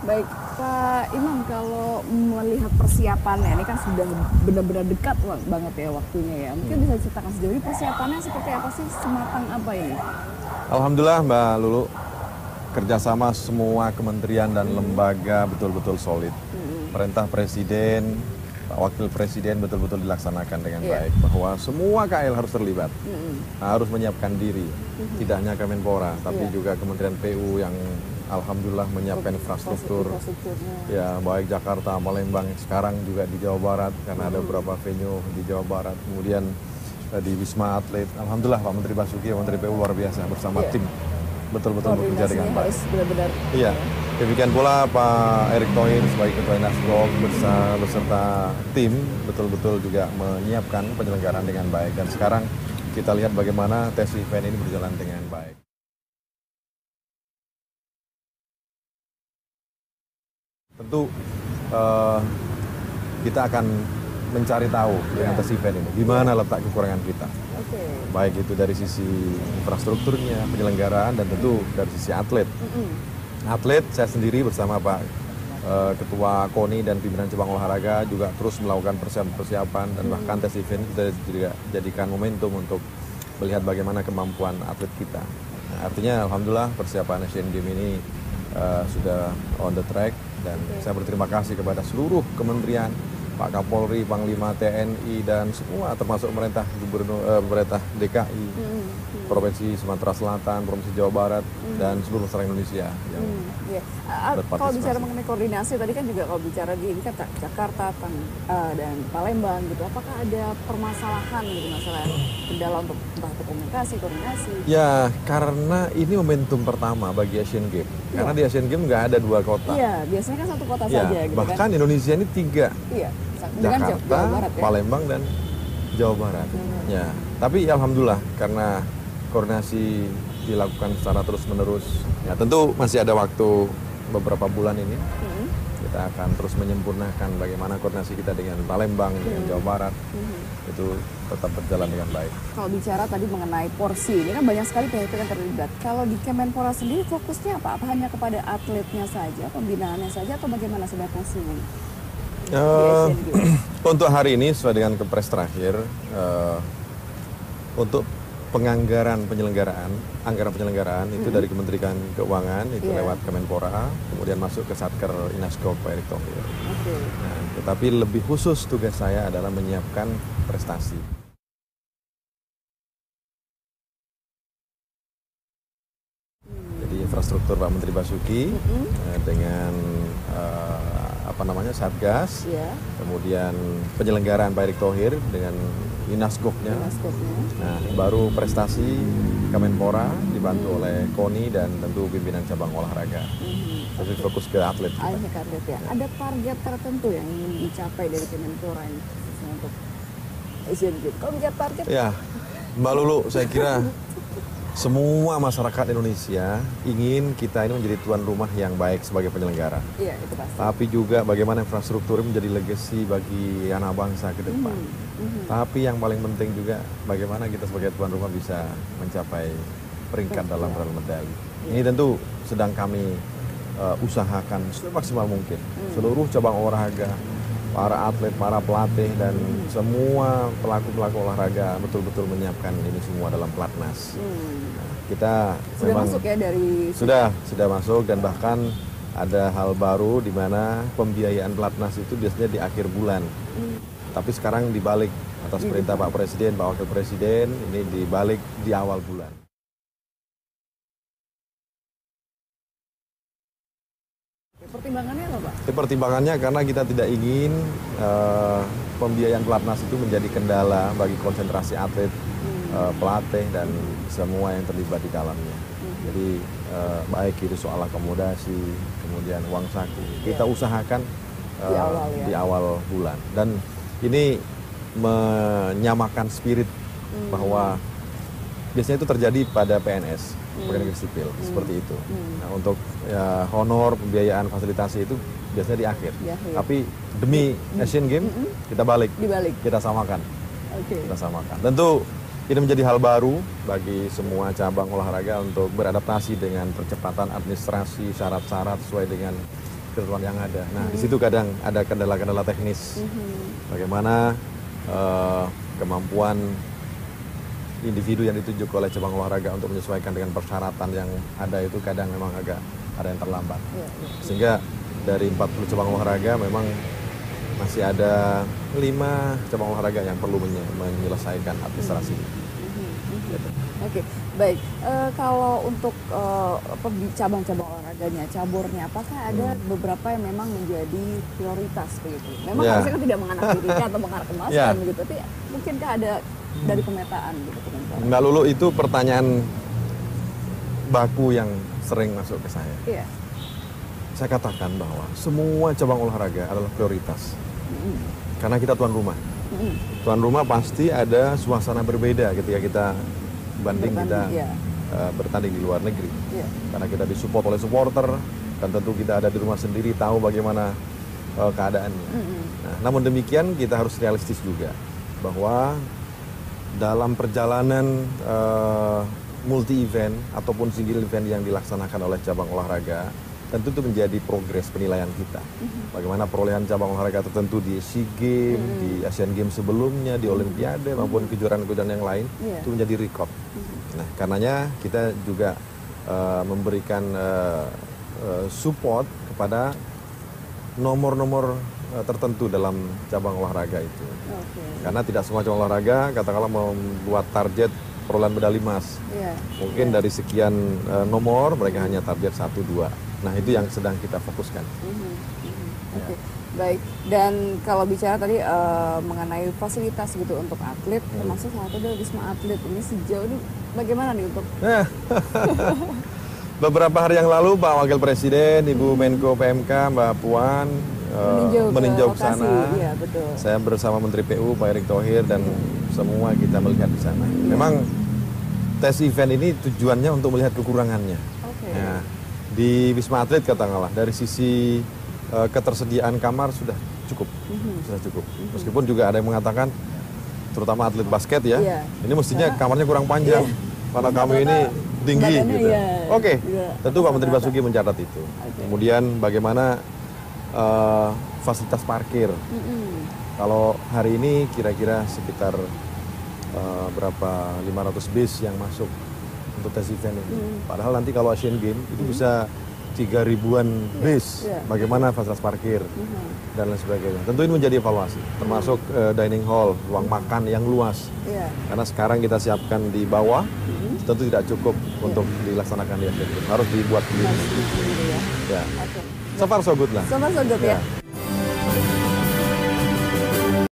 Baik, Pak Imam, kalau melihat persiapannya, ini kan sudah benar-benar dekat banget ya waktunya ya. Mungkin bisa ceritakan sejauh ini persiapannya seperti apa sih, sematang apa ini? Alhamdulillah Mbak Lulu, kerjasama semua kementerian dan lembaga betul-betul solid. Perintah Presiden, Pak Wakil Presiden betul-betul dilaksanakan dengan baik. Bahwa semua KL harus terlibat, harus menyiapkan diri. Tidak hanya Kemenpora, tapi juga Kementerian PU yang Alhamdulillah menyiapkan infrastruktur. Ya, baik Jakarta, Palembang, sekarang juga di Jawa Barat, karena ada beberapa venue di Jawa Barat. Kemudian di Wisma Atlet, Alhamdulillah Pak Menteri Basuki, Menteri PU luar biasa bersama tim. Betul-betul bekerja dengan baik. Benar-benar. Iya, demikian pula Pak Erick Thohir sebagai Ketua Inasgok beserta tim betul-betul juga menyiapkan penyelenggaraan dengan baik. Dan sekarang kita lihat bagaimana tes event ini berjalan dengan baik. Tentu kita akan mencari tahu dengan tes event ini, di mana letak kekurangan kita. Baik itu dari sisi infrastrukturnya, penyelenggaraan, dan tentu dari sisi atlet. Atlet, saya sendiri bersama Pak Ketua KONI dan pimpinan cabang olahraga juga terus melakukan persiapan dan bahkan tes event kita juga jadikan momentum untuk melihat bagaimana kemampuan atlet kita. Nah, artinya Alhamdulillah persiapan Asian Games ini sudah on the track, dan saya berterima kasih kepada seluruh kementerian, Pak Kapolri, Panglima TNI, dan semua termasuk pemerintah DKI, Provinsi Sumatera Selatan, Provinsi Jawa Barat, dan seluruh masyarakat Indonesia yang berpartisipasi. Kalau bicara mengenai koordinasi, tadi kan juga kalau bicara di Jakarta dan Palembang gitu, apakah ada permasalahan gitu, masalah kendala untuk entah itu komunikasi? Ya, karena ini momentum pertama bagi Asian Games. Karena di Asian Games nggak ada 2 kota. Iya, biasanya kan 1 kota saja gitu bahkan kan. Indonesia ini 3. Iya. Jakarta, Jawa Barat, ya? Palembang, dan Jawa Barat. Ya, tapi ya Alhamdulillah karena koordinasi dilakukan secara terus-menerus. Ya, tentu masih ada waktu beberapa bulan ini. Kita akan terus menyempurnakan bagaimana koordinasi kita dengan Palembang, dengan Jawa Barat. Itu tetap berjalan dengan baik. Kalau bicara tadi mengenai porsi, ini kan banyak sekali pihak yang terlibat. Kalau di Kemenpora sendiri fokusnya apa? Apa hanya kepada atletnya saja, pembinaannya saja, atau bagaimana sudah posisinya? Untuk hari ini sesuai dengan kepres terakhir, untuk anggaran penyelenggaraan itu dari Kementerian Keuangan itu lewat Kemenpora, kemudian masuk ke Satker Inasgok Pak Erick Thohir. Nah, tetapi lebih khusus tugas saya adalah menyiapkan prestasi. Jadi infrastruktur Pak Menteri Basuki dengan Satgas, kemudian penyelenggaraan Pak Erick Thohir dengan Inasgoknya. Nah, baru prestasi Kemenpora dibantu oleh KONI dan tentu pimpinan cabang olahraga. Tapi fokus ke atlet. Ada target tertentu yang ingin dicapai dari Kemenpora ini untuk Asian Games? Kalau bicara target? Ya, Mbak Lulu, saya kira semua masyarakat Indonesia ingin kita ini menjadi tuan rumah yang baik sebagai penyelenggara. Iya, itu pasti. Tapi juga bagaimana infrastruktur menjadi legacy bagi anak bangsa ke depan. Tapi yang paling penting juga bagaimana kita sebagai tuan rumah bisa mencapai peringkat dalam rally medali. Ini tentu sedang kami usahakan semaksimal mungkin. Seluruh cabang olahraga, para atlet, para pelatih, dan semua pelaku-pelaku olahraga betul-betul menyiapkan ini semua dalam pelatnas. Nah, kita sudah masuk ya dari sudah masuk, dan bahkan ada hal baru di mana pembiayaan pelatnas itu biasanya di akhir bulan. Tapi sekarang dibalik atas perintah Pak Presiden, Pak Wakil Presiden, ini dibalik di awal bulan. Pertimbangannya apa, Pak? Pertimbangannya karena kita tidak ingin pembiayaan pelatnas itu menjadi kendala bagi konsentrasi atlet, pelatih, dan semua yang terlibat di dalamnya. Jadi baik itu soal akomodasi, kemudian uang saku, kita usahakan di awal bulan. Dan ini menyamakan spirit bahwa biasanya itu terjadi pada PNS, pegawai negeri sipil, seperti itu. Nah, untuk honor, pembiayaan, fasilitasi itu biasanya di akhir. Tapi demi Asian Games kita kita samakan. Kita samakan. Tentu ini menjadi hal baru bagi semua cabang olahraga untuk beradaptasi dengan percepatan administrasi, syarat-syarat sesuai dengan ketentuan yang ada. Nah, di situ kadang ada kendala-kendala teknis. Bagaimana kemampuan individu yang ditunjuk oleh cabang olahraga untuk menyesuaikan dengan persyaratan yang ada itu kadang memang agak ada yang terlambat. Sehingga dari 40 cabang olahraga memang masih ada 5 cabang olahraga yang perlu menyelesaikan administrasi. Oke, baik. Kalau untuk cabang-cabang olahraganya, caburnya, apakah ada beberapa yang memang menjadi prioritas begitu? Memang harusnya kan tidak menganaktirikan atau mengarkemaskan begitu, tapi mungkinkah ada dari pemetaan gitu? Mbak Lulu, itu pertanyaan baku yang sering masuk ke saya. Iya. Saya katakan bahwa semua cabang olahraga adalah prioritas. Karena kita tuan rumah. Tuan rumah pasti ada suasana berbeda ketika kita bertanding di luar negeri. Karena kita disupport oleh supporter dan tentu kita ada di rumah sendiri tahu bagaimana keadaannya. Nah, namun demikian kita harus realistis juga bahwa dalam perjalanan multi event ataupun single event yang dilaksanakan oleh cabang olahraga, tentu itu menjadi progres penilaian kita. Bagaimana perolehan cabang olahraga tertentu di SEA Games, di Asian Games sebelumnya, di Olimpiade maupun kejuaraan-kejuaraan yang lain, itu menjadi record. Nah, karenanya kita juga memberikan support kepada nomor-nomor tertentu dalam cabang olahraga itu. Karena tidak semua cabang olahraga katakanlah membuat target perolehan medali emas. Mungkin dari sekian nomor mereka hanya target 1-2. Nah, itu yang sedang kita fokuskan. Baik. Dan kalau bicara tadi mengenai fasilitas gitu untuk atlet, termasuk salah satu dari Wisma Atlet ini sejauh ini bagaimana nih untuk? Beberapa hari yang lalu Pak Wakil Presiden, Ibu Menko PMK, Mbak Puan meninjau ke sana. Iya, betul. Saya bersama Menteri PU Pak Erick Thohir dan semua kita melihat di sana. Memang tes event ini tujuannya untuk melihat kekurangannya. Nah, di Wisma Atlet katakanlah dari sisi ketersediaan kamar sudah cukup. Meskipun juga ada yang mengatakan terutama atlet basket ya, ini mestinya kamarnya kurang panjang karena kami ini tinggi gitu. Tentu Pak Menteri Basuki mencatat itu. Kemudian bagaimana fasilitas parkir. Kalau hari ini kira-kira sekitar berapa 500 bis yang masuk untuk tes event ini. Padahal nanti kalau Asian Games itu bisa 3.000-an bis. Bagaimana fasilitas parkir dan lain sebagainya. Tentu ini menjadi evaluasi, termasuk dining hall, ruang makan yang luas. Karena sekarang kita siapkan di bawah, tentu tidak cukup untuk dilaksanakan di Asian Games. Harus dibuat sendiri. So far so good lah. So far so good ya.